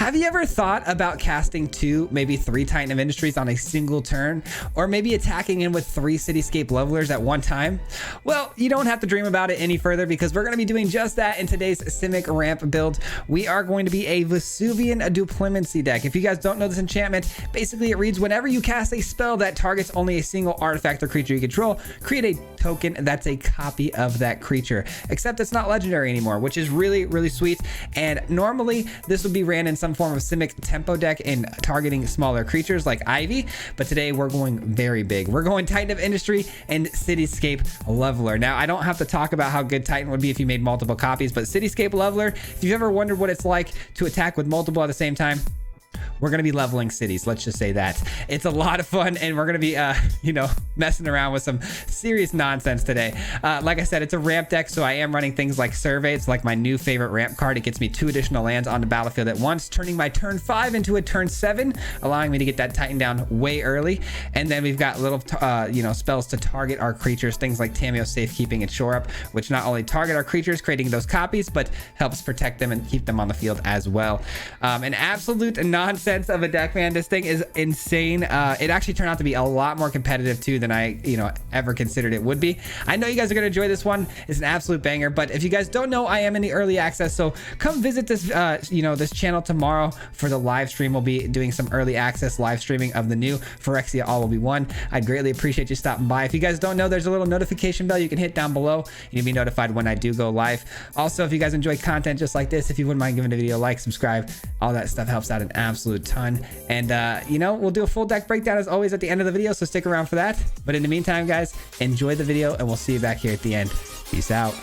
Have you ever thought about casting 2, maybe 3 Titan of Industries on a single turn, or maybe attacking in with 3 Cityscape Levelers at one time? Well, you don't have to dream about it any further, because we're going to be doing just that in today's Simic ramp build. We are going to be a Vesuvian Duplimancy deck. If you guys don't know this enchantment, basically it reads, whenever you cast a spell that targets only a single artifact or creature you control, create a token that's a copy of that creature. Except it's not legendary anymore, which is really, really sweet. And normally this would be ran in some form of Simic tempo deck in targeting smaller creatures like Ivy, but today we're going very big. We're going Titan of Industry and Cityscape Leveler. Now, I don't have to talk about how good Titan would be if you made multiple copies, but Cityscape Leveler, if you've ever wondered what it's like to attack with multiple at the same time, we're going to be leveling cities. Let's just say that. It's a lot of fun, and we're going to be, messing around with some serious nonsense today. Like I said, it's a ramp deck, so I am running things like Survey. It's like my new favorite ramp card. It gets me 2 additional lands on the battlefield at once, turning my turn 5 into a turn 7, allowing me to get that Titan down way early. And then we've got little, spells to target our creatures, things like Tamiyo Safekeeping and Shore Up, which not only target our creatures, creating those copies, but helps protect them and keep them on the field as well. An absolute nonsense of a deck, man. This thing is insane. It actually turned out to be a lot more competitive too than I ever considered it would be. I know you guys are gonna enjoy this one. It's an absolute banger, but if you guys don't know, I am in the early access, so come visit this this channel tomorrow for the live stream. We'll be doing some early access live streaming of the new Phyrexia All Will Be One. I'd greatly appreciate you stopping by. If you guys don't know, there's a little notification bell you can hit down below and you'll be notified when I do go live. Also, if you guys enjoy content just like this, if you wouldn't mind giving the video a like, subscribe, all that stuff helps out an absolute ton. And we'll do a full deck breakdown as always at the end of the video, so stick around for that. But in the meantime, guys, enjoy the video and we'll see you back here at the end. Peace out.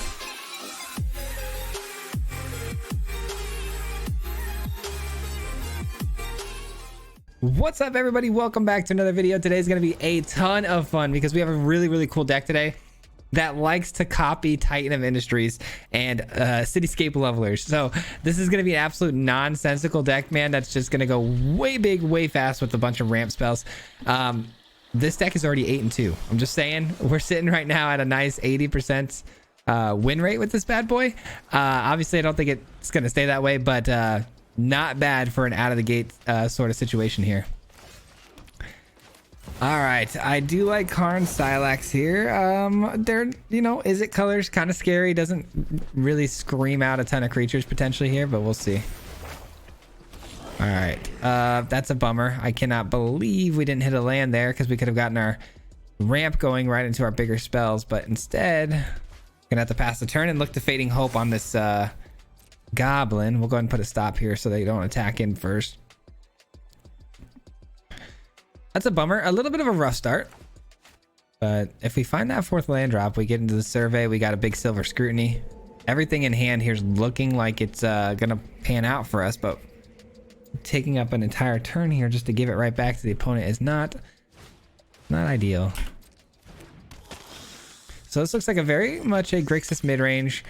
What's up, everybody? Welcome back to another video. Today's going to be a ton of fun because we have a really, really cool deck today that likes to copy Titan of Industries and Cityscape Levelers. So this is going to be an absolute nonsensical deck, man, that's just going to go way big, way fast with a bunch of ramp spells. This deck is already 8-2. I'm just saying, we're sitting right now at a nice 80% win rate with this bad boy. Obviously, I don't think it's going to stay that way, but not bad for an out of the gate sort of situation here. All right, I do like Karn Silax here. They're, Izzet colors, kind of scary. Doesn't really scream out a ton of creatures potentially here, but we'll see. All right, that's a bummer. I cannot believe we didn't hit a land there because we could have gotten our ramp going right into our bigger spells, but instead, gonna have to pass the turn and look to Fading Hope on this Goblin. We'll go ahead and put a stop here so they don't attack in first. That's a bummer. A little bit of a rough start. But if we find that 4th land drop, we get into the Survey. We got a big Silver Scrutiny. Everything in hand here is looking like it's going to pan out for us. But taking up an entire turn here just to give it right back to the opponent is not ideal. So this looks like a very much a Grixis mid-range.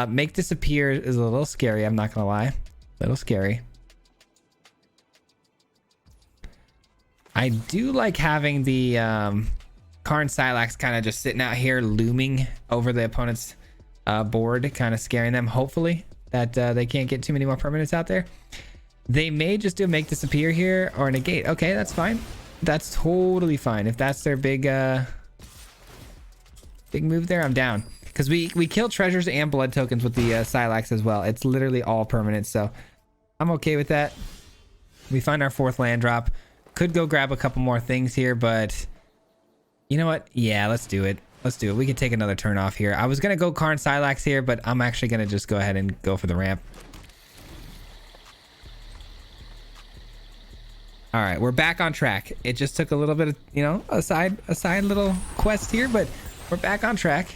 Make Disappear is a little scary. I'm not going to lie. A little scary. I do like having the Karn Silax kind of just sitting out here looming over the opponent's board, kind of scaring them, hopefully, that they can't get too many more permanents out there. They may just do a Make Disappear here or negate. Okay, that's fine. That's totally fine. If that's their big move there, I'm down. Because we kill treasures and blood tokens with the Silax as well. It's literally all permanent, so I'm okay with that. We find our 4th land drop. Could go grab a couple more things here, but you know what? Yeah, let's do it. Let's do it. We can take another turn off here. I was going to go Karn Silax here, but I'm actually going to just go ahead and go for the ramp. All right, we're back on track. It just took a little bit of, a side little quest here, but we're back on track.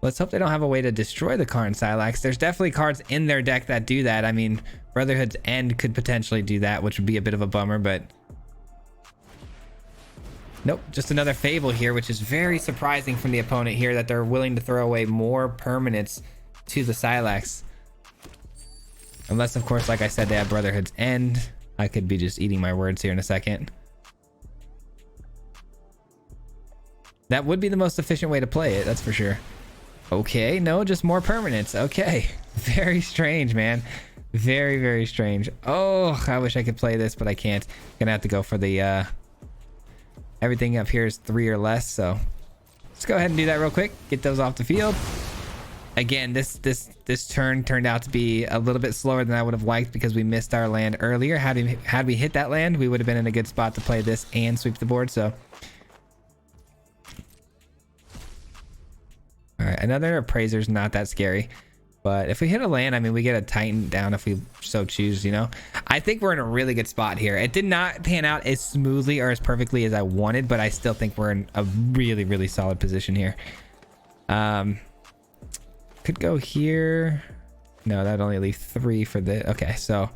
Let's hope they don't have a way to destroy the Karn Silax. There's definitely cards in their deck that do that. I mean, Brotherhood's End could potentially do that, which would be a bit of a bummer, but nope, just another Fable here, which is very surprising from the opponent here that they're willing to throw away more permanents to the Silax. Unless, of course, like I said, they have Brotherhood's End. I could be just eating my words here in a second. That would be the most efficient way to play it, that's for sure. Okay, no, just more permanents. Okay. Very strange, man. Very, very strange. Oh, I wish I could play this, but I can't. Gonna have to go for the everything up here is 3 or less, so let's go ahead and do that real quick. Get those off the field. Again, this turn turned out to be a little bit slower than I would have liked because we missed our land earlier. Had we hit that land, we would have been in a good spot to play this and sweep the board. So, all right, another appraiser's not that scary, but if we hit a land, I mean, we get a Titan down if we so choose. You know, I think we're in a really good spot here. It did not pan out as smoothly or as perfectly as I wanted, but I still think we're in a really, really solid position here. Could go here. No, that'd only leave 3 for the. Okay, so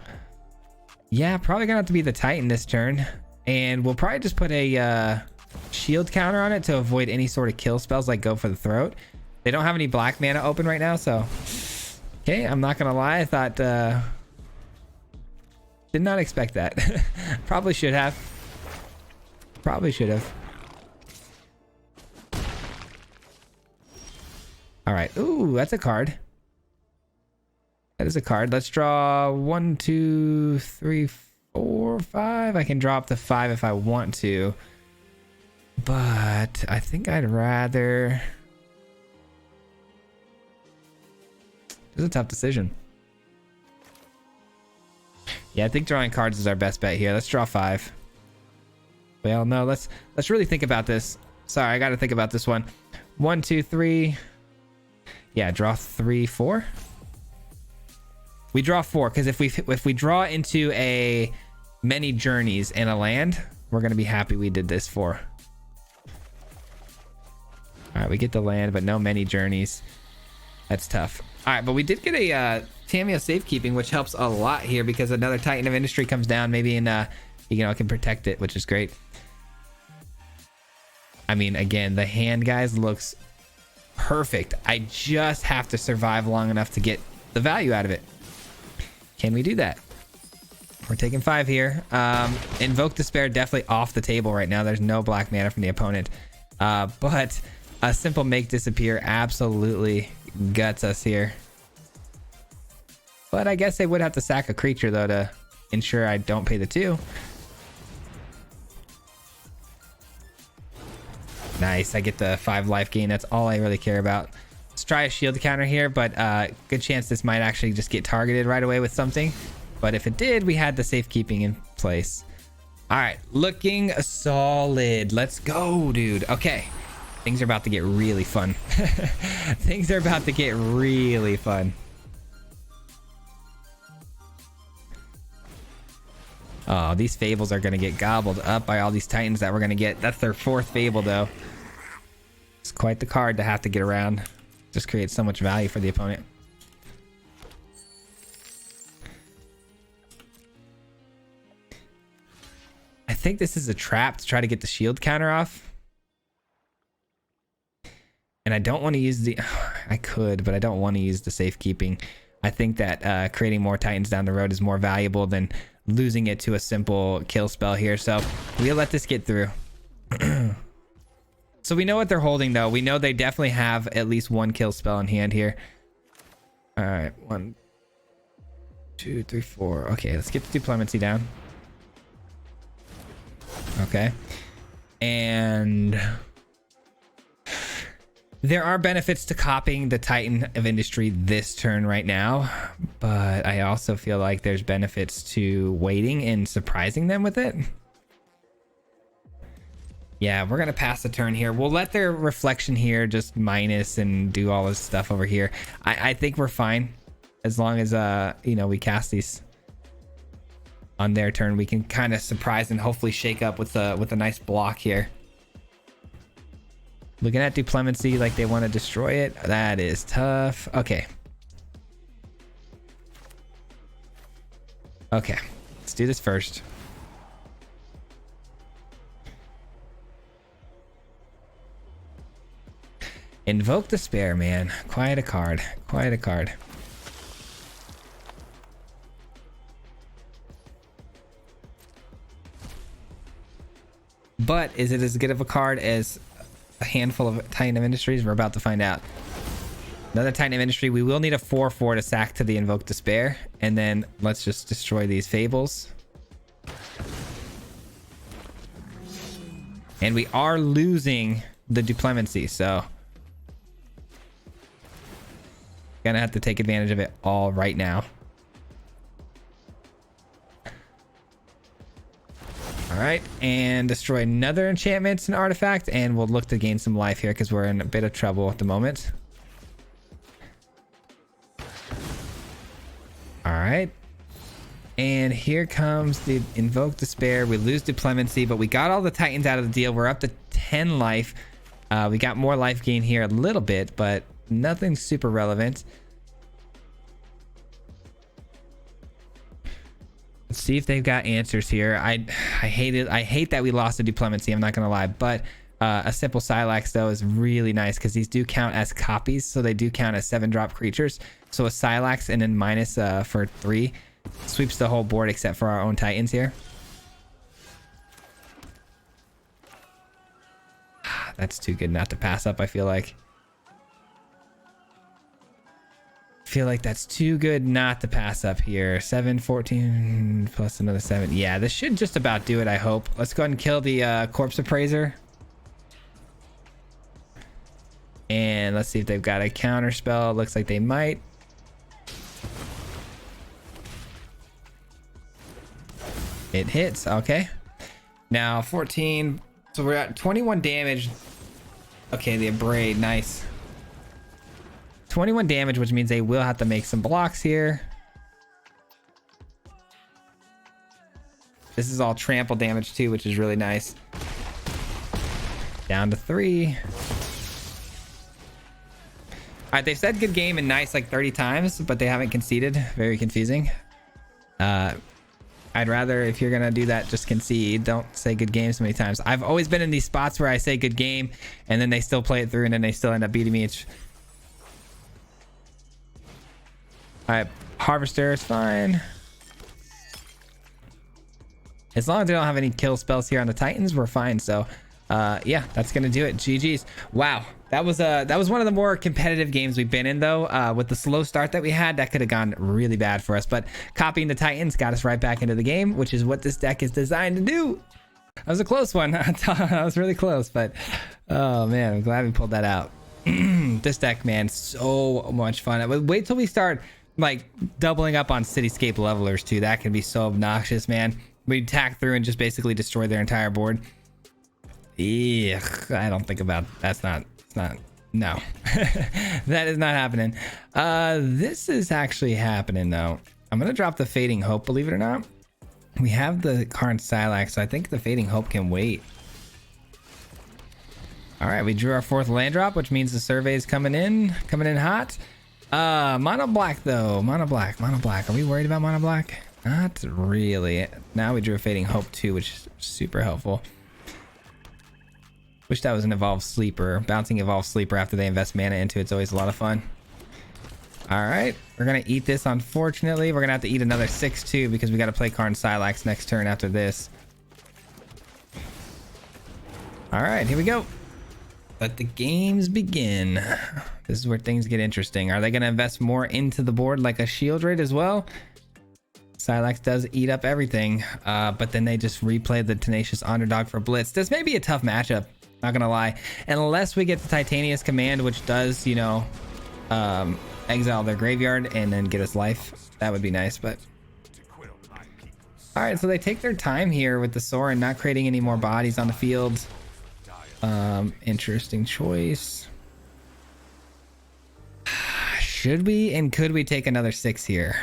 yeah, probably gonna have to be the Titan this turn, and we'll probably just put a shield counter on it to avoid any sort of kill spells like go for the throat. They don't have any black mana open right now, so okay, I'm not gonna lie, I thought did not expect that. Probably should have. All right. Ooh, that's a card. That is a card. Let's draw 1, 2, 3, 4, 5. I can draw up to 5 if I want to, but I think I'd rather. This is a tough decision. Yeah, I think drawing cards is our best bet here. Let's draw 5. Well, no, let's really think about this. Sorry, I got to think about this one. 1, 2, 3. Yeah, draw 3, 4. We draw 4 because if we draw into a many journeys and a land, we're gonna be happy we did this 4. All right, we get the land, but no many journeys. That's tough. All right, but we did get a Tamiya safekeeping, which helps a lot here because another Titan of Industry comes down, maybe, and you know, can protect it, which is great. I mean, again, the hand, guys, looks perfect. I just have to survive long enough to get the value out of it. Can we do that? We're taking 5 here. Invoke Despair definitely off the table right now. There's no black mana from the opponent, but a simple Make Disappear absolutely guts us here. But I guess they would have to sack a creature though to ensure I don't pay the 2. Nice, I get the 5 life gain. That's all I really care about. Let's try a shield counter here, but good chance this might actually just get targeted right away with something. But if it did, we had the safekeeping in place. All right, looking solid. Let's go, dude. Okay, things are about to get really fun. Things are about to get really fun. Oh, these Fables are going to get gobbled up by all these Titans that we're going to get. That's their 4th Fable, though. It's quite the card to have to get around. Just creates so much value for the opponent. I think this is a trap to try to get the shield counter off. And I don't want to use the... I could, but I don't want to use the safekeeping. I think that creating more Titans down the road is more valuable than losing it to a simple kill spell here. So we'll let this get through. So we know what they're holding, though. We know they definitely have at least 1 kill spell in hand here. All right, 1, 2, 3, 4. Okay, let's get the diplomacy down. Okay, and there are benefits to copying the Titan of Industry this turn right now, but I also feel like there's benefits to waiting and surprising them with it. Yeah, we're gonna pass the turn here. We'll let their reflection here just minus and do all this stuff over here. I think we're fine as long as you know, we cast these on their turn. We can kind of surprise and hopefully shake up with a nice block here. Looking at Diplomacy like they want to destroy it. That is tough. Okay. Okay, let's do this first. Invoke Despair, man. Quite a card. Quite a card. But is it as good of a card as a handful of Titan of Industries? We're about to find out. Another Titan of Industry. We will need a 4/4 to sack to the Invoke Despair. And then let's just destroy these Fables. And we are losing the Duplemency, so gonna have to take advantage of it all right now. All right, and destroy another enchantment and artifact, and we'll look to gain some life here because we're in a bit of trouble at the moment. All right, and here comes the Invoke Despair. We lose Duplemency, but we got all the Titans out of the deal. We're up to 10 life. We got more life gain here a little bit, but nothing super relevant. Let's see if they've got answers here. I hate that we lost the Duplemency, I'm not gonna lie, but a simple Sylax though is really nice because these do count as copies, so they do count as 7-drop creatures. So a Sylax and then minus for 3 sweeps the whole board except for our own Titans here. That's too good not to pass up, I feel like. That's too good not to pass up here. 7, 14 plus another 7. Yeah, this should just about do it, I hope. Let's go ahead and kill the Corpse Appraiser. And let's see if they've got a counter spell. Looks like they might. It hits. Okay. Now 14. So we're at 21 damage. Okay, the Abrade. Nice. 21 damage, which means they will have to make some blocks here. This is all trample damage too, which is really nice. Down to 3. All right, they've said good game and nice like 30 times, but they haven't conceded. Very confusing. I'd rather, if you're gonna do that, just concede. Don't say good game so many times. I've always been in these spots where I say good game and then they still play it through and then they still end up beating me. All right, Harvester is fine. As long as they don't have any kill spells here on the Titans, we're fine. So yeah, that's gonna do it. GG's. Wow, that was one of the more competitive games we've been in though. With the slow start that we had, that could have gone really bad for us, but copying the Titans got us right back into the game, which is what this deck is designed to do. That was a close one. That was really close, but oh man, I'm glad we pulled that out. This deck, man, so much fun. Wait till we start like doubling up on Cityscape levelers too. That can be so obnoxious, man. We tack through and just basically destroy their entire board. Yeah, I don't think about that's not no. That is not happening. This is actually happening though. I'm gonna drop the Fading Hope, believe it or not. We have the Karn Sylax, so I think the Fading Hope can wait. All right, we drew our 4th land drop, which means the survey is coming in hot. Mono black though. Mono black. Are we worried about mono black? Not really. Now we drew a Fading Hope too, which is super helpful. Wish that was an Evolved Sleeper. Bouncing Evolved Sleeper after they invest mana into it's always a lot of fun. All right, we're gonna eat this. Unfortunately, we're gonna have to eat another 6 too because we got to play Karn Sylax next turn after this. All right, here we go. Let the games begin. This is where things get interesting. Are they going to invest more into the board like a shield raid as well? Sylax does eat up everything, but then they just replay the Tenacious Underdog for Blitz. This may be a tough matchup, not going to lie. Unless we get the Titania's Command, which does, you know, exile their graveyard and then get us life. That would be nice, but... All right, so they take their time here with the Sorin, not creating any more bodies on the field. Interesting choice. Should we and could we take another 6 here?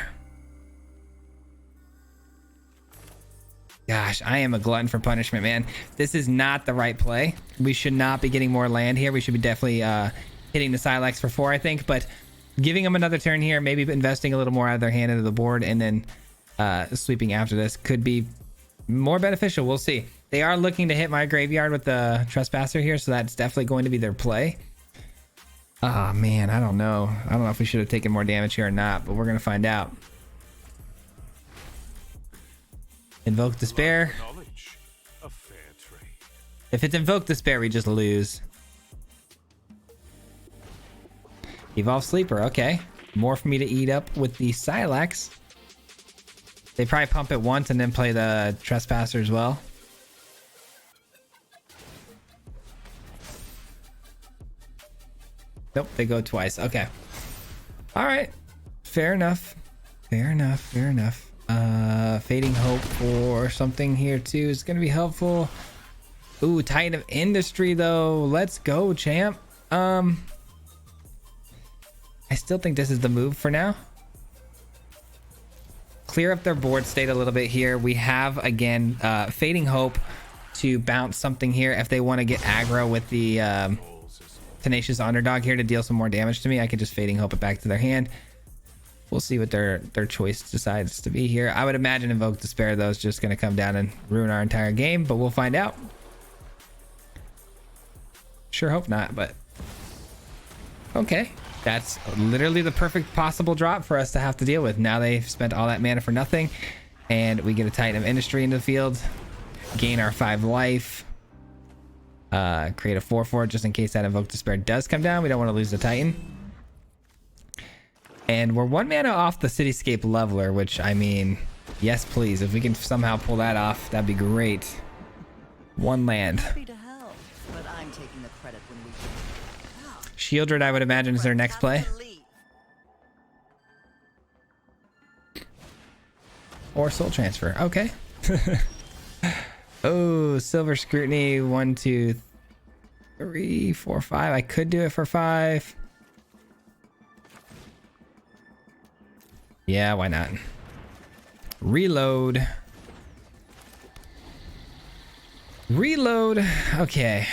Gosh, I am a glutton for punishment, man. This is not the right play. We should not be getting more land here. We should be definitely hitting the Sylax for 4, I think, but giving them another turn here, maybe investing a little more out of their hand into the board and then sweeping after this could be more beneficial. We'll see. They are looking to hit my graveyard with the Trespasser here, so that's definitely going to be their play. Oh man, I don't know. I don't know if we should have taken more damage here or not, but we're gonna find out. Invoke Despair. If it's Invoke Despair, we just lose. Evolve Sleeper. Okay. More for me to eat up with the Silex. They probably pump it once and then play the Trespasser as well. Nope, they go twice. Okay. All right. Fair enough. Fair enough. Fair enough. Fading Hope for something here too is going to be helpful. Ooh, Titan of Industry though. Let's go, champ. I still think this is the move for now. Clear up their board state a little bit here. We have, again, Fading Hope to bounce something here if they want to get aggro with the Tenacious Underdog here to deal some more damage to me. I could just Fading Hope it back to their hand. We'll see what their choice decides to be here. I would imagine Invoke Despair, though, is just going to come down and ruin our entire game, but we'll find out. Sure hope not, but... Okay. That's literally the perfect possible drop for us to have to deal with. Now they've spent all that mana for nothing, and we get a Titan of Industry into the field, gain our 5 life, create a 4/4 just in case that Invoke Despair does come down. We don't want to lose the Titan. And we're 1 mana off the Cityscape Leveler, which, I mean, yes please. If we can somehow pull that off, that'd be great. 1 land. Happy to help, but I'm taking the credit when we Shieldred, I would imagine, is their next play. Or Soul Transfer. Okay. Oh, Silver Scrutiny. 1, 2, 3, 4, 5. I could do it for 5. Yeah, why not? Reload. Reload. Okay.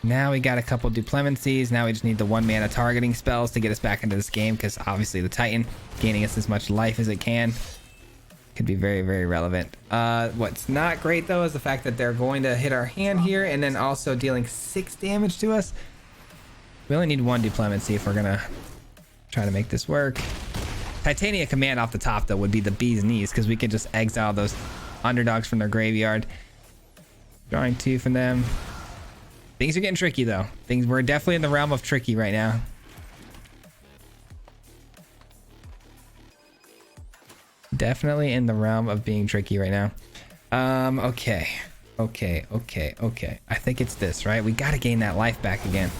Now we got a couple Duplemencies. Now we just need the 1 mana targeting spells to get us back into this game, because obviously the Titan gaining us as much life as it can could be very, very relevant. What's not great though is the fact that they're going to hit our hand here and then also dealing 6 damage to us. We only need 1 Duplemency if we're gonna try to make this work. Titania Command off the top though would be the bee's knees, because we could just exile those underdogs from their graveyard. Drawing 2 from them. Things are getting tricky though. We're definitely in the realm of tricky right now. Definitely in the realm of being tricky right now. Okay. I think it's this, right? We got to gain that life back again.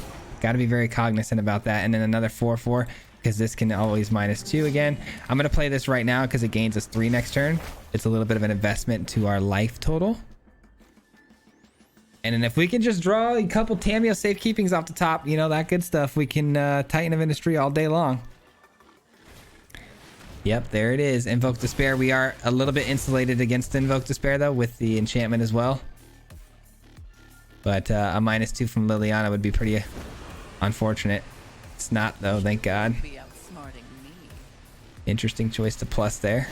Got to be very cognizant about that. And then another 4/4, because this can always -2 again. I'm going to play this right now because it gains us 3 next turn. It's a little bit of an investment to our life total. And then if we can just draw a couple Tamiyo safekeepings off the top, you know, that good stuff, we can Titan of Industry all day long. Yep, there it is. Invoke Despair. We are a little bit insulated against Invoke Despair, though, with the enchantment as well. But a -2 from Liliana would be pretty unfortunate. It's not, though, thank God. Interesting choice to plus there.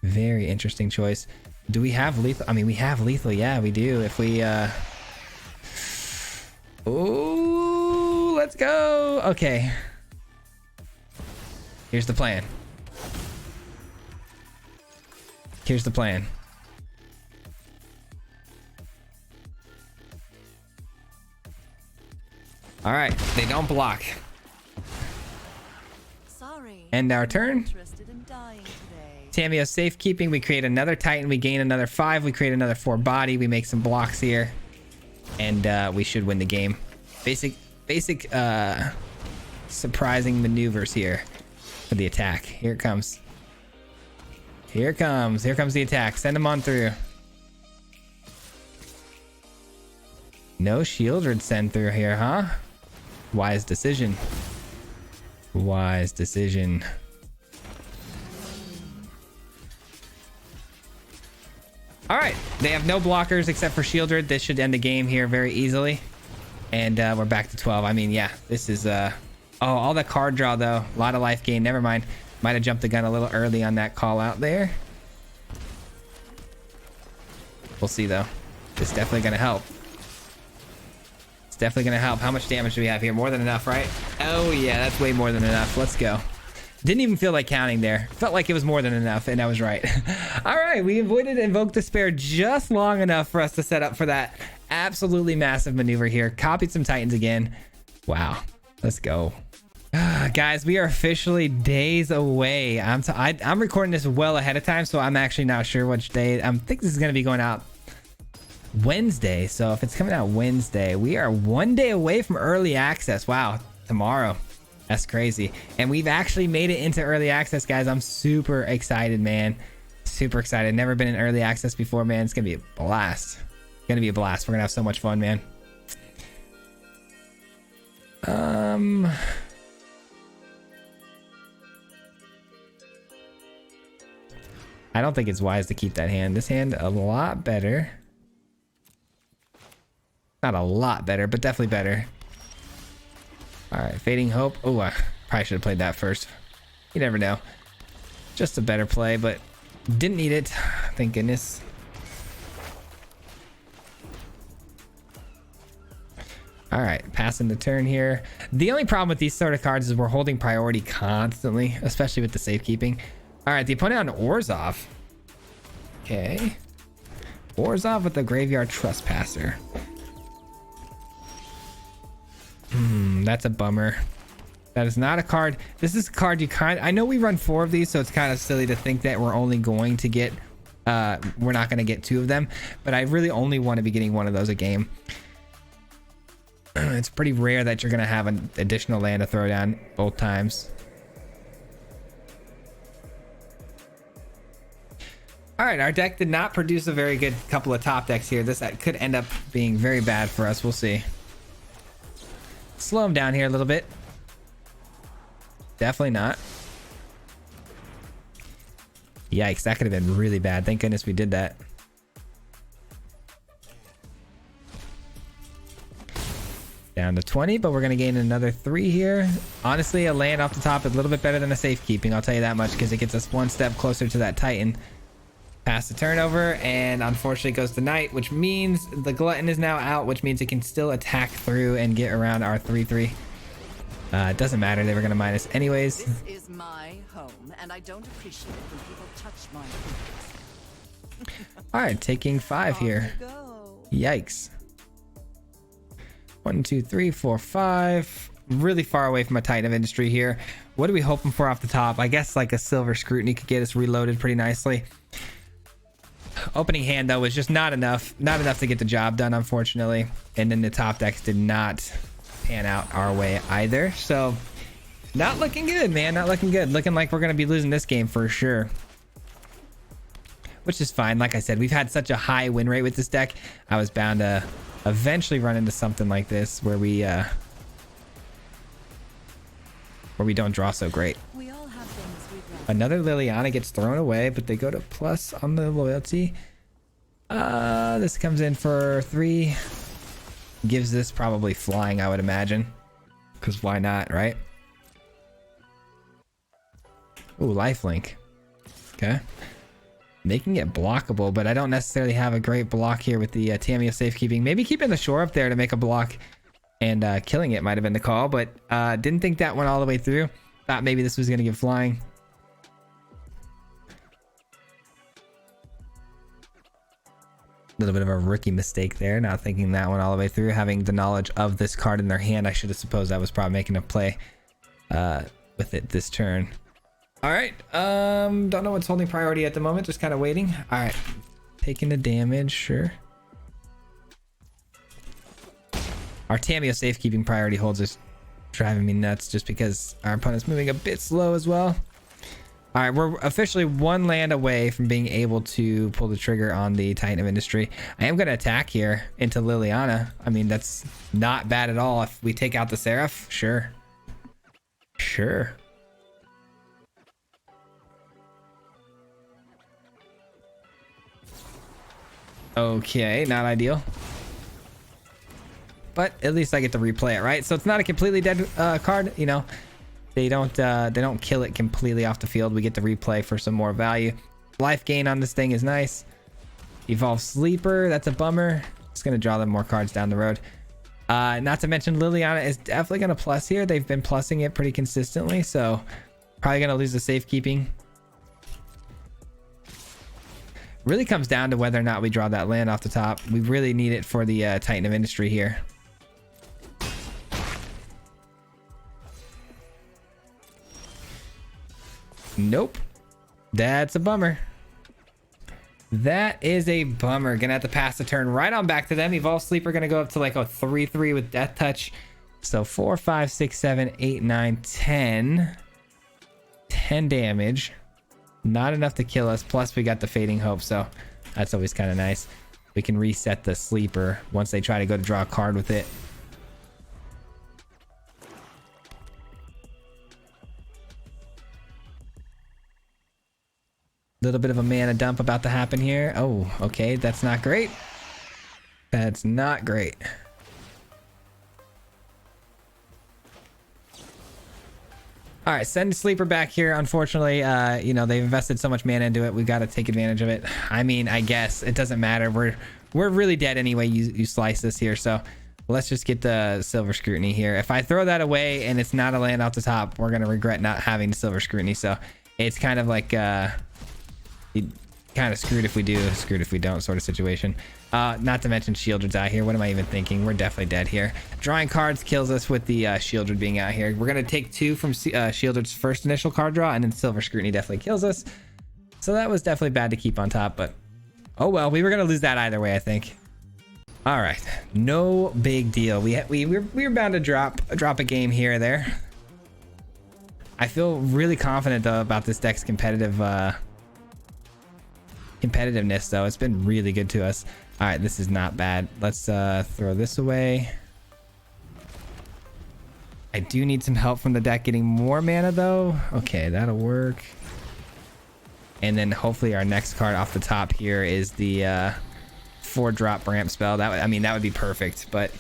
Very interesting choice. Do we have lethal? I mean, we have lethal. Yeah, we do. If we, Ooh, let's go. Okay. Here's the plan. Here's the plan. All right. They don't block. Sorry. End our turn. Interested in dying today. Tamiyo safekeeping. We create another Titan. We gain another 5. We create another 4 body. We make some blocks here, and we should win the game. Basic surprising maneuvers here for the attack. Here it comes. Here it comes. Here comes the attack. Send them on through. No Shieldred send through here, huh? Wise decision. Wise decision. All right, they have no blockers except for Shieldred. This should end the game here very easily. And we're back to 12. I mean, yeah, this is... Oh, all that card draw, though. A lot of life gain. Never mind. Might have jumped the gun a little early on that call out there. We'll see, though. It's definitely going to help. It's definitely going to help. How much damage do we have here? More than enough, right? Oh, yeah, that's way more than enough. Let's go. Didn't even feel like counting there. Felt like it was more than enough, and I was right. All right, we avoided Invoke Despair just long enough for us to set up for that absolutely massive maneuver here. Copied some Titans again. Wow. Let's go. Guys, we are officially days away. I'm recording this well ahead of time, so I'm actually not sure which day. I think this is going to be going out Wednesday. So if it's coming out Wednesday, we are 1 day away from early access. Wow. Tomorrow. That's crazy. And we've actually made it into early access, guys. I'm super excited, man. Super excited. Never been in early access before, man. It's going to be a blast. It's going to be a blast. We're going to have so much fun, man. I don't think it's wise to keep that hand. This hand a lot better. Not a lot better, but definitely better. All right, Fading Hope. Oh, I probably should have played that first. You never know. Just a better play, but didn't need it. Thank goodness. All right, passing the turn here. The only problem with these sort of cards is we're holding priority constantly, especially with the safekeeping. All right, the opponent on Orzhov. Okay. Orzhov with the Graveyard Trespasser. That's a bummer. That is not a card. This is a card you I know we run 4 of these, so it's kind of silly to think that we're only going to get, we're not going to get 2 of them, but I really only want to be getting 1 of those a game. It's pretty rare that you're going to have an additional land to throw down both times. All right, our deck did not produce a very good couple of top decks here. This could end up being very bad for us. We'll see. Slow him down here a little bit. Definitely not. Yikes, that could have been really bad. Thank goodness we did that. Down to 20, but we're going to gain another 3 here. Honestly, a land off the top is a little bit better than a safekeeping. I'll tell you that much, because it gets us 1 step closer to that Titan. Pass the turnover, and unfortunately goes to Knight, which means the Glutton is now out, which means it can still attack through and get around our 3/3. It doesn't matter. They were going to minus anyways. This is my home, and I don't appreciate it when people touch my things. All right, taking 5 here. Yikes. 1, 2, 3, 4, 5. Really far away from a Titan of Industry here. What are we hoping for off the top? I guess like a Silver Scrutiny could get us reloaded pretty nicely. Opening hand though was just not enough to get the job done, unfortunately, and then the top decks did not pan out our way either, so not looking good, man. Not looking good. Looking like we're gonna be losing this game for sure, which is fine. Like I said, we've had such a high win rate with this deck. I was bound to eventually run into something like this where we don't draw so great. We all have things we'd rather. Another Liliana gets thrown away, but they go to plus on the loyalty. This comes in for 3. Gives this probably flying, I would imagine. Because why not, right? Ooh, lifelink. Okay. Making it blockable, but I don't necessarily have a great block here with the Tamiya safekeeping. Maybe keeping the shore up there to make a block and killing it might have been the call, but didn't think that went all the way through. Thought maybe this was going to get flying. A little bit of a rookie mistake there, not thinking that one all the way through. Having the knowledge of this card in their hand, I should have supposed I was probably making a play with it this turn. All right, don't know what's holding priority at the moment, just kind of waiting. All right, taking the damage, sure. Our Tamiya safekeeping priority holds is driving me nuts just because our opponent's moving a bit slow as well. All right, we're officially 1 land away from being able to pull the trigger on the Titan of Industry. I am going to attack here into Liliana. I mean, that's not bad at all. If we take out the Seraph, sure. Sure. Okay, not ideal. But at least I get to replay it, right? So it's not a completely dead card, you know. They don't kill it completely off the field. We get to replay for some more value. Life gain on this thing is nice. Evolve Sleeper, that's a bummer. It's gonna draw them more cards down the road. Not to mention Liliana is definitely gonna plus here. They've been plussing it pretty consistently, so probably gonna lose the safekeeping. Really comes down to whether or not we draw that land off the top. We really need it for the Titan of Industry here. Nope. That's a bummer. That is a bummer. Gonna have to pass the turn right on back to them. Evolve Sleeper gonna go up to like a 3/3 with Death Touch. So 4, 5, 6, 7, 8, 9, 10. 10 damage. Not enough to kill us. Plus we got the Fading Hope, so that's always kind of nice. We can reset the Sleeper once they try to go to draw a card with it. Little bit of a mana dump about to happen here. Oh, okay. That's not great. That's not great. All right, send Sleeper back here. Unfortunately, you know, they've invested so much mana into it. We got to take advantage of it. I mean, I guess it doesn't matter. We're really dead anyway. You slice this here. So let's just get the Silver Scrutiny here. If I throw that away and it's not a land off the top, we're going to regret not having the Silver Scrutiny. So it's kind of like... kind of screwed if we do, screwed if we don't sort of situation. Not to mention Shieldred's out here. What am I even thinking? We're definitely dead here. Drawing cards kills us with the Shieldred being out here. We're going to take 2 from Shieldred's first initial card draw, and then Silver Scrutiny definitely kills us. So that was definitely bad to keep on top, but oh well, we were going to lose that either way, I think. All right, no big deal. We were bound to drop a game here or there. I feel really confident though about this deck's competitiveness though. It's been really good to us. All right, this is not bad. Let's throw this away. I do need some help from the deck getting more mana though. Okay, that'll work. And then hopefully our next card off the top here is the 4-drop ramp spell. That would be perfect, but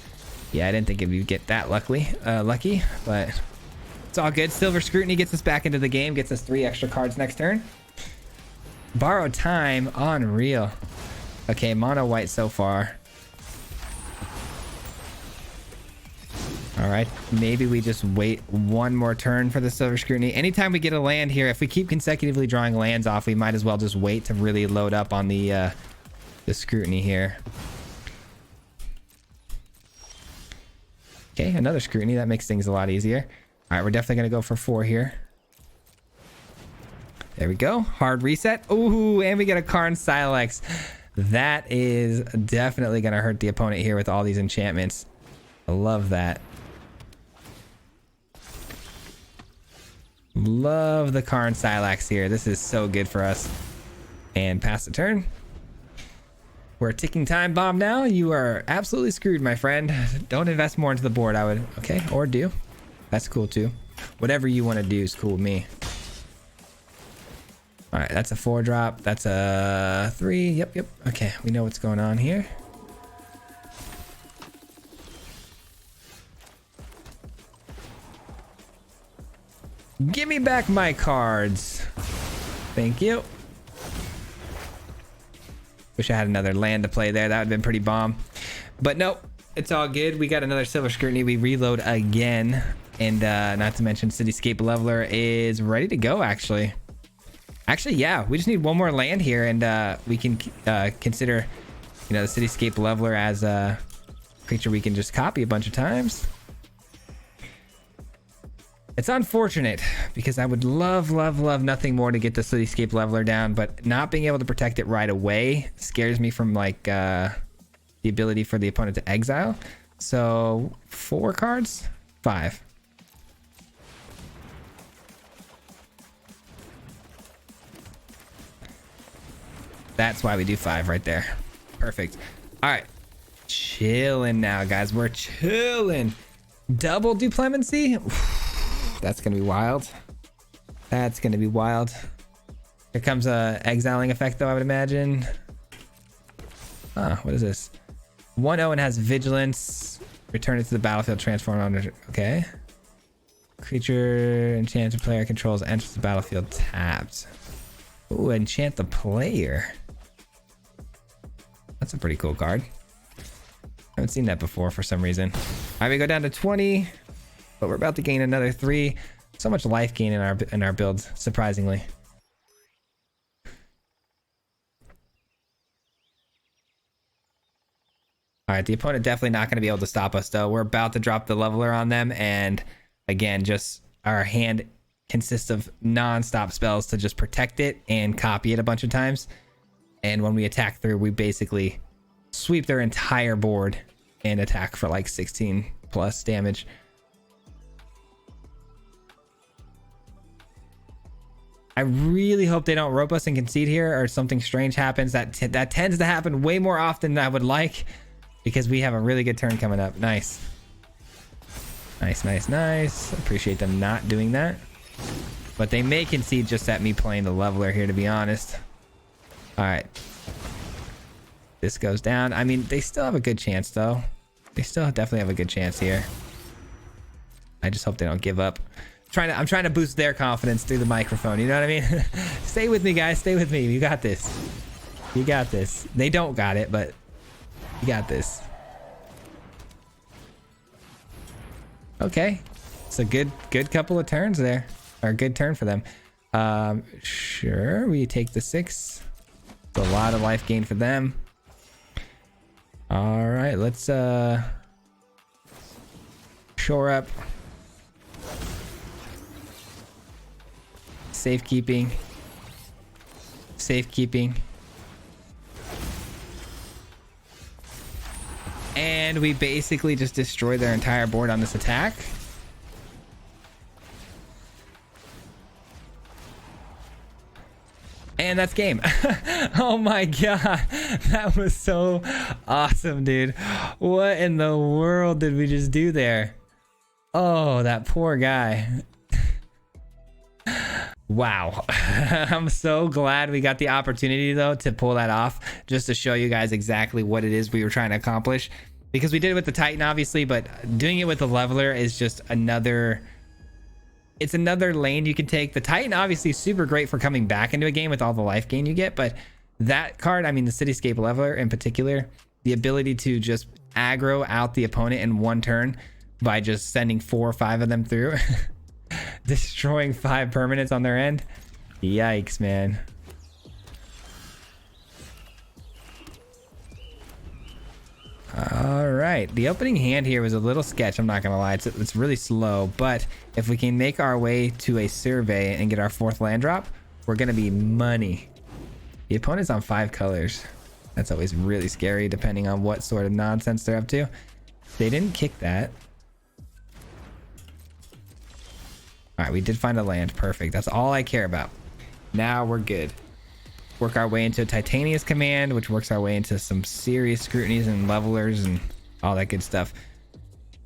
yeah, I didn't think it would get that lucky, but it's all good. Silver Scrutiny gets us back into the game, gets us 3 extra cards next turn. Borrowed Time, unreal. Okay, mono white so far. All right, maybe we just wait one more turn for the Silver Scrutiny. Anytime we get a land here, if we keep consecutively drawing lands off, we might as well just wait to really load up on the Scrutiny here. Okay, another Scrutiny. That makes things a lot easier. All right, we're definitely going to go for 4 here. There we go. Hard reset. Ooh, and we get a Karn Silex. That is definitely going to hurt the opponent here with all these enchantments. I love that. Love the Karn Silex here. This is so good for us. And pass the turn. We're a ticking time bomb now. You are absolutely screwed, my friend. Don't invest more into the board, I would. Okay, or do. That's cool too. Whatever you want to do is cool with me. All right, that's a 4-drop. That's a 3. Yep. Okay, we know what's going on here. Give me back my cards. Thank you. Wish I had another land to play there. That would have been pretty bomb. But nope, it's all good. We got another Silver Scrutiny. We reload again. And not to mention Cityscape Leveler is ready to go, actually. Actually, yeah, we just need one more land here, and we can consider, you know, the Cityscape Leveler as a creature we can just copy a bunch of times. It's unfortunate because I would love nothing more to get the Cityscape Leveler down, but not being able to protect it right away scares me from like the ability for the opponent to exile. So 4 cards, 5. That's why we do 5 right there. Perfect. All right. Chilling now, guys. We're chilling. Double Duplemency? That's going to be wild. That's going to be wild. Here comes a exiling effect, though, I would imagine. What is this? 1/0 and has Vigilance. Return it to the battlefield, transform under... Okay. Creature enchanted player controls enters the battlefield tapped. Ooh, enchant the player. That's a pretty cool card. Haven't seen that before for some reason. All right, we go down to 20, but we're about to gain another 3. So much life gain in our build, surprisingly. All right, the opponent definitely not going to be able to stop us, though. We're about to drop the leveler on them, and again, just our hand consists of non-stop spells to just protect it and copy it a bunch of times. And when we attack through, we basically sweep their entire board and attack for like 16 plus damage. I really hope they don't rope us and concede here, or something strange happens. That tends to happen way more often than I would like, because we have a really good turn coming up. Nice. Nice, nice, nice. Appreciate them not doing that. But they may concede just at me playing the leveler here, to be honest. All right. This goes down. I mean, they still have a good chance, though. They still definitely have a good chance here. I just hope they don't give up. I'm trying to boost their confidence through the microphone. You know what I mean? Stay with me, guys. Stay with me. You got this. You got this. They don't got it, but you got this. Okay. It's a good couple of turns there. Or a good turn for them. Sure. We take the 6. It's a lot of life gain for them. All right. Let's shore up. Safekeeping. Safekeeping. And we basically just destroy their entire board on this attack. And that's game. Oh my god. That was so awesome, dude. What in the world did we just do there? Oh, that poor guy. Wow. I'm so glad we got the opportunity, though, to pull that off, just to show you guys exactly what it is we were trying to accomplish. Because we did it with the Titan, obviously, but doing it with the leveler is just another... It's another lane you can take. The Titan, obviously, super great for coming back into a game with all the life gain you get, but that card, I mean, the Cityscape Leveler in particular, the ability to just aggro out the opponent in one turn by just sending 4 or 5 of them through... Destroying 5 permanents on their end. Yikes, man. All right. The opening hand here was a little sketch. I'm not going to lie. It's really slow. But if we can make our way to a survey and get our 4th land drop, we're going to be money. The opponent's on 5 colors. That's always really scary depending on what sort of nonsense they're up to. They didn't kick that. All right, we did find a land. Perfect. That's all I care about. Now we're good. Work our way into a Titania's Command, which works our way into some serious scrutinies and levelers and all that good stuff.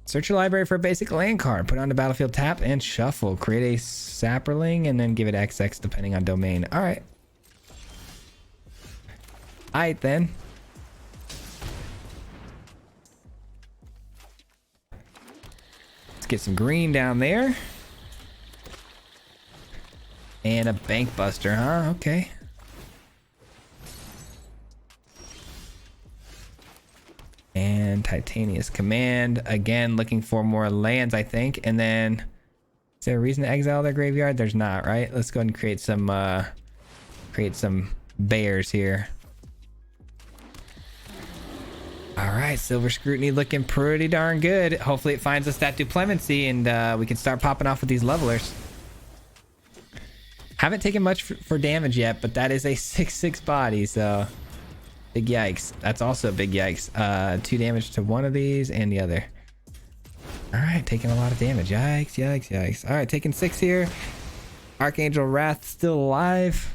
Search your library for a basic land card. Put it on the battlefield, tap, and shuffle. Create a Sapperling, and then give it XX depending on domain. All right. All right, then. Let's get some green down there. And a Bank Buster, huh? Okay. And Titania's Command. Again, looking for more lands, I think. And then, is there a reason to exile their graveyard? There's not, right? Let's go ahead and create some bears here. All right, Silver Scrutiny looking pretty darn good. Hopefully it finds us that Duplemency and we can start popping off with these levelers. Haven't taken much for damage yet, but that is a 6/6 body, so big yikes. That's also a big yikes. 2 damage to one of these and the other. All right, taking a lot of damage. Yikes, yikes, yikes. All right, taking 6 here. Archangel Wrath still alive.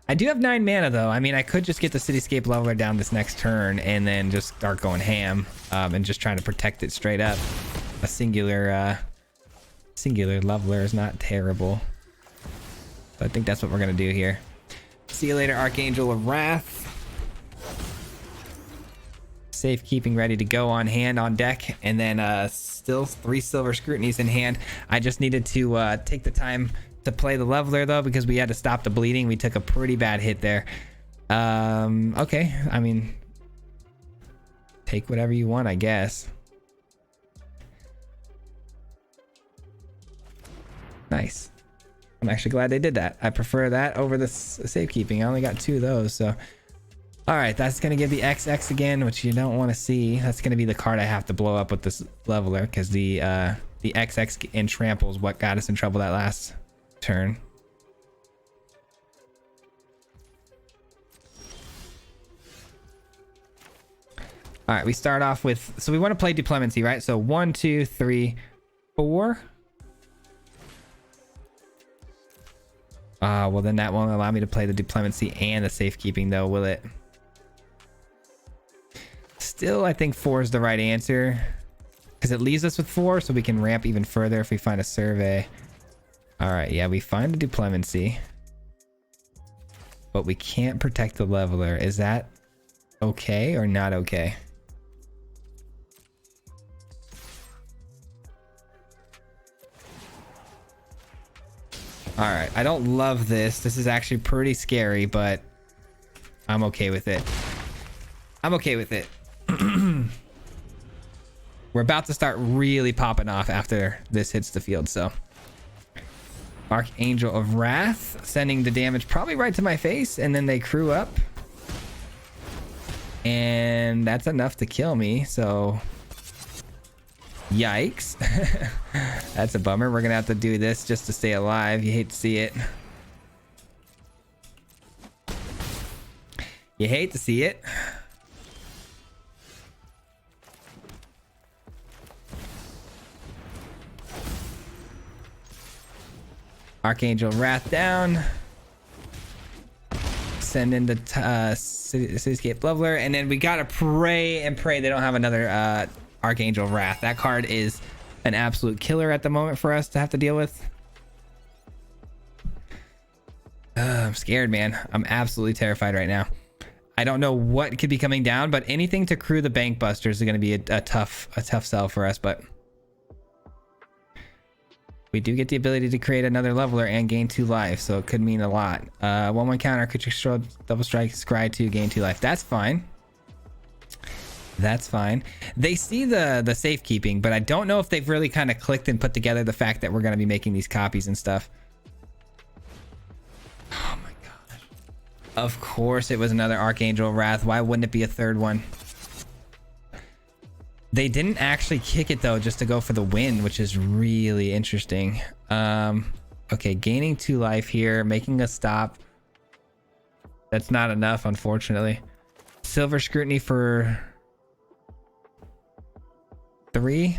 I do have 9 mana, though. I mean, I could just get the Cityscape Leveler down this next turn and then just start going ham and just trying to protect it straight up. A singular leveler is not terrible. So I think that's what we're going to do here. See you later, Archangel of Wrath. Safekeeping ready to go on hand, on deck. And then still 3 Silver Scrutinies in hand. I just needed to take the time to play the leveler, though, because we had to stop the bleeding. We took a pretty bad hit there. Okay. I mean, take whatever you want, I guess. Nice. I'm actually glad they did that. I prefer that over the safekeeping. I only got 2 of those, so. All right, that's going to give the XX again, which you don't want to see. That's going to be the card I have to blow up with this leveler, because the the XX and trample is what got us in trouble that last turn. All right, we start off with, so we want to play diplomacy, right? So 1, 2, 3, 4. Well, then that won't allow me to play the diplomacy and the safekeeping, though, will it? Still, I think 4 is the right answer because it leaves us with 4, so we can ramp even further if we find a survey. All right, yeah, we find the diplomacy, but we can't protect the leveler. Is that okay or not okay? All right, I don't love this. This is actually pretty scary, but I'm okay with it. I'm okay with it. We're about to start really popping off after this hits the field, so. Archangel of Wrath, sending the damage probably right to my face, and then they crew up. And that's enough to kill me, so. Yikes. That's a bummer. We're gonna have to do this just to stay alive. You hate to see it. You hate to see it. Archangel Wrath down. Send in the Cityscape Leveler, and then we gotta pray and pray they don't have another Archangel Wrath. That card is an absolute killer at the moment for us to have to deal with. I'm scared, man. I'm absolutely terrified right now. I don't know what could be coming down, but anything to crew the Bank Busters is going to be a tough sell for us, but we do get the ability to create another leveler and gain 2 life, so it could mean a lot. 1/1 counter, creature control, double strike, scry 2, gain 2 life. That's fine. That's fine. They see the safekeeping, but I don't know if they've really kind of clicked and put together the fact that we're going to be making these copies and stuff. Oh my gosh. Of course it was another Archangel Wrath. Why wouldn't it be a third one? They didn't actually kick it though, just to go for the win, which is really interesting. Okay, gaining 2 life here, making a stop. That's not enough, unfortunately. Silver Scrutiny for 3.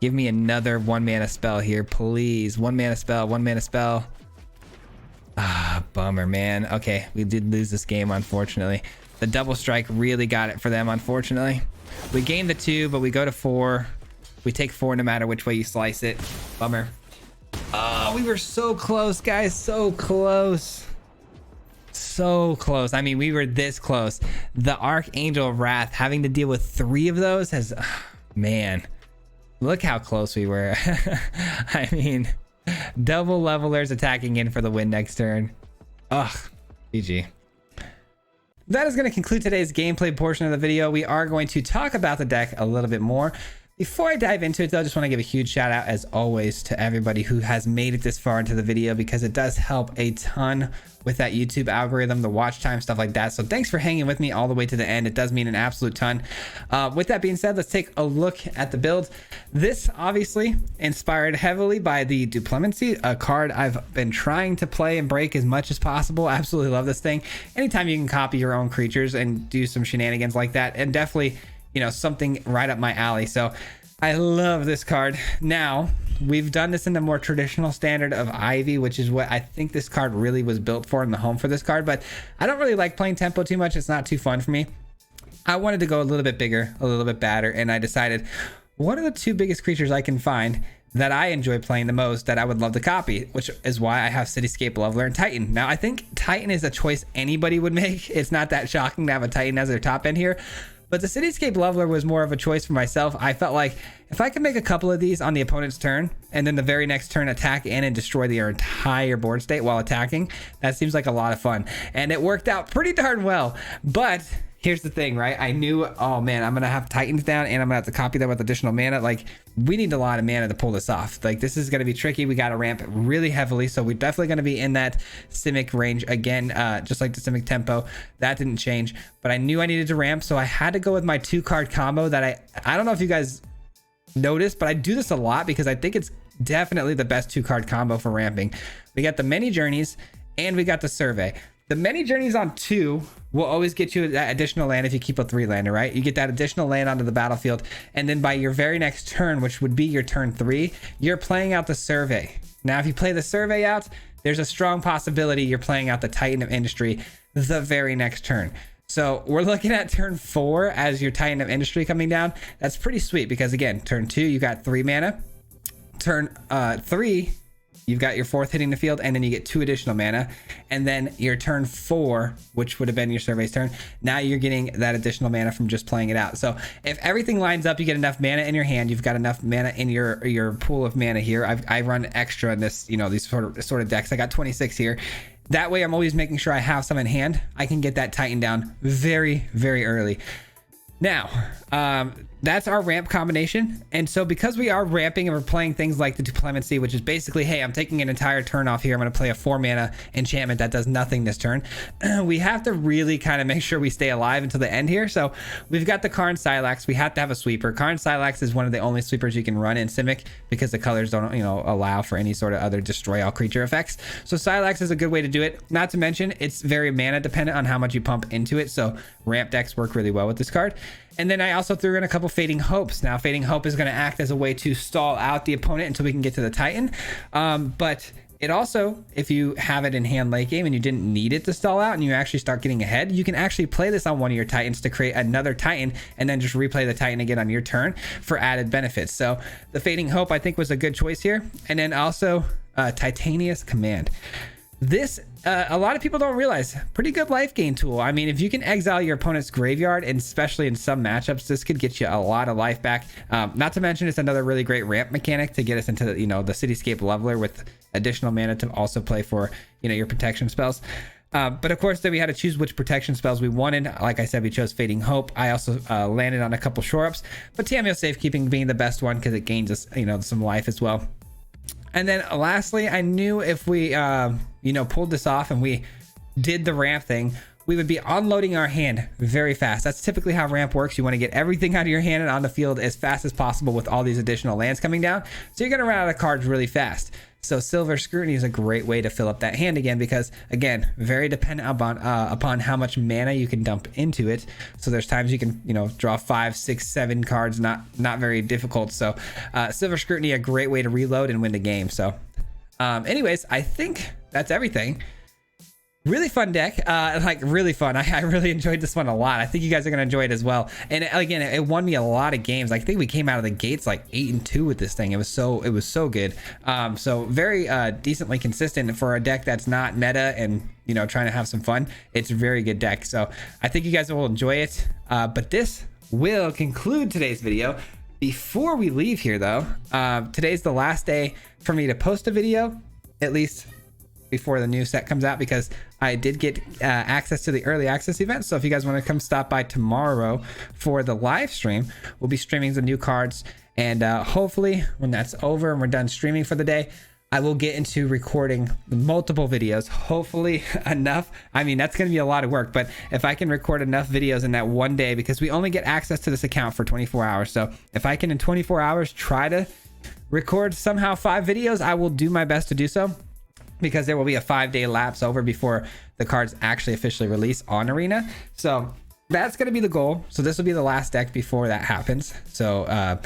Give me another 1 mana spell here, please. 1 mana spell, 1 mana spell. Ah, bummer, man. Okay, we did lose this game, unfortunately. The double strike really got it for them, unfortunately. We gained the 2, but we go to 4. We take 4 no matter which way you slice it. Bummer. Oh, we were so close, guys. So close. So close. I mean, we were this close. The Archangel of Wrath, having to deal with 3 of those has... man, look how close we were. I mean, double levelers attacking in for the win next turn. Ugh, GG. That is going to conclude today's gameplay portion of the video. We are going to talk about the deck a little bit more. Before I dive into it though, I just want to give a huge shout out as always to everybody who has made it this far into the video, because it does help a ton with that YouTube algorithm, the watch time, stuff like that. So thanks for hanging with me all the way to the end. It does mean an absolute ton. With that being said, let's take a look at the build. This obviously inspired heavily by the Diplomacy, a card I've been trying to play and break as much as possible. Absolutely love this thing. Anytime you can copy your own creatures and do some shenanigans like that, and definitely, you know, something right up my alley. So I love this card. Now, we've done this in the more traditional standard of Ivy, which is what I think this card really was built for in the home for this card, but I don't really like playing tempo too much. It's not too fun for me. I wanted to go a little bit bigger, a little bit badder, and I decided, what are the 2 biggest creatures I can find that I enjoy playing the most that I would love to copy, which is why I have Cityscape Leveler and Titan. Now, I think Titan is a choice anybody would make. It's not that shocking to have a Titan as their top end here. But the Cityscape Leveler was more of a choice for myself. I felt like if I could make a couple of these on the opponent's turn, and then the very next turn attack in and destroy their entire board state while attacking, that seems like a lot of fun. And it worked out pretty darn well. But here's the thing, right? I knew, oh man, I'm going to have Titans down and I'm going to have to copy that with additional mana. Like, we need a lot of mana to pull this off. Like, this is going to be tricky. We got to ramp really heavily. So we're definitely going to be in that Simic range again, just like the Simic tempo. That didn't change, but I knew I needed to ramp. So I had to go with my 2-card combo that I don't know if you guys notice, but I do this a lot because I think it's definitely the best 2-card combo for ramping. We got the many journeys and we got the survey. The many journeys on 2 will always get you that additional land if you keep a 3-lander, right? You get that additional land onto the battlefield, and then by your very next turn, which would be your turn 3, you're playing out the survey. Now, if you play the survey out, there's a strong possibility you're playing out the Titan of Industry the very next turn. So we're looking at turn 4 as your Titan of Industry coming down. That's pretty sweet because, again, turn 2, you got 3 mana. Turn 3, you've got your 4th hitting the field, and then you get 2 additional mana. And then your turn 4, which would have been your survey's turn, now you're getting that additional mana from just playing it out. So if everything lines up, you get enough mana in your hand, you've got enough mana in your pool of mana here. I run extra in this, you know, these sort of decks. I got 26 here. That way I'm always making sure I have some in hand. I can get that Titan down very, very early. Now, that's our ramp combination. And so because we are ramping and we're playing things like the Clemency, which is basically, hey, I'm taking an entire turn off here. I'm going to play a 4-mana enchantment that does nothing this turn. We have to really kind of make sure we stay alive until the end here. So we've got the Karn Silax. We have to have a sweeper. Karn Silax is one of the only sweepers you can run in Simic because the colors don't, you know, allow for any sort of other destroy all creature effects. So Silax is a good way to do it. Not to mention, it's very mana dependent on how much you pump into it. So ramp decks work really well with this card. And then I also threw in a couple Fading Hopes. Now, Fading Hope is going to act as a way to stall out the opponent until we can get to the Titan. But it also, if you have it in hand late game and you didn't need it to stall out and you actually start getting ahead, you can actually play this on one of your Titans to create another Titan and then just replay the Titan again on your turn for added benefits. So the Fading Hope, I think, was a good choice here. And then also Titanious Command. This, a lot of people don't realize, pretty good life gain tool. I mean, if you can exile your opponent's graveyard, and especially in some matchups, this could get you a lot of life back. Not to mention, it's another really great ramp mechanic to get us into, you know, the Cityscape Leveler with additional mana to also play for, you know, your protection spells. But of course, then we had to choose which protection spells we wanted. Like I said, we chose Fading Hope. I also landed on a couple shore ups, but Tamiyo Safekeeping being the best one because it gains us, you know, some life as well. And then lastly, I knew if we, you know, pulled this off and we did the ramp thing, we would be unloading our hand very fast. That's typically how ramp works. You want to get everything out of your hand and on the field as fast as possible with all these additional lands coming down. So you're going to run out of cards really fast. So Silver Scrutiny is a great way to fill up that hand again because, again, very dependent upon how much mana you can dump into it. So there's times you can, you know, draw 5, 6, 7 cards, not very difficult. So Silver Scrutiny, a great way to reload and win the game. So anyways, I think that's everything. Really fun deck, like really fun. I really enjoyed this one a lot. I think you guys are gonna enjoy it as well. And again, it won me a lot of games. I think we came out of the gates like 8-2 with this thing. It was so good. So very decently consistent for a deck that's not meta and, you know, trying to have some fun. It's a very good deck. So I think you guys will enjoy it. But this will conclude today's video. Before we leave here though, today's the last day for me to post a video, at least before the new set comes out, because I did get access to the early access event. So if you guys want to come stop by tomorrow for the live stream, we'll be streaming the new cards, and hopefully when that's over and we're done streaming for the day, I will get into recording multiple videos, hopefully enough. I mean, that's going to be a lot of work, but if I can record enough videos in that one day, because we only get access to this account for 24 hours. So if I can in 24 hours try to record somehow 5 videos, I will do my best to do so, because there will be a 5-day lapse over before the cards actually officially release on Arena. So that's going to be the goal. So this will be the last deck before that happens. So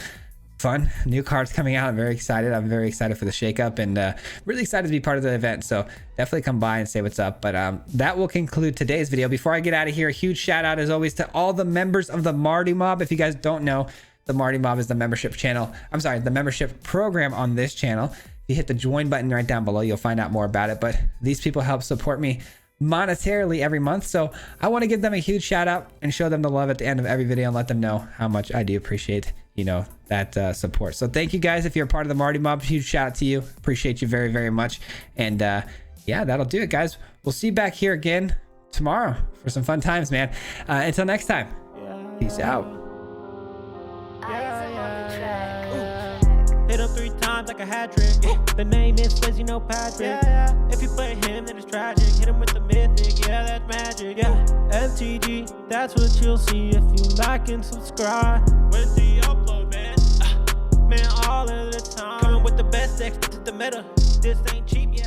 fun new cards coming out. I'm very excited. I'm very excited for the shakeup, and really excited to be part of the event. So definitely come by and say what's up. But that will conclude today's video. Before I get out of here, a huge shout out as always to all the members of the Marty Mob. If you guys don't know, the Marty Mob is the membership channel. I'm sorry, the membership program on this channel. If you hit the join button right down below, you'll find out more about it. But these people help support me monetarily every month, so I want to give them a huge shout out and show them the love at the end of every video and let them know how much I do appreciate, you know, that support. So thank you guys. If you're a part of the Marty Mob, huge shout out to you. Appreciate you very, very much. And yeah, that'll do it, guys. We'll see you back here again tomorrow for some fun times, man. Until next time, peace out. Hit him 3 times like a hat trick. The name is Swayze, no Patrick. If you play him, then it's tragic. Hit him with the mythic, yeah, that's magic. MTG, that's what you'll see if you like and subscribe. Where's the upload, man? man all of the time. Coming with the best decks to the meta. This ain't cheap, yeah.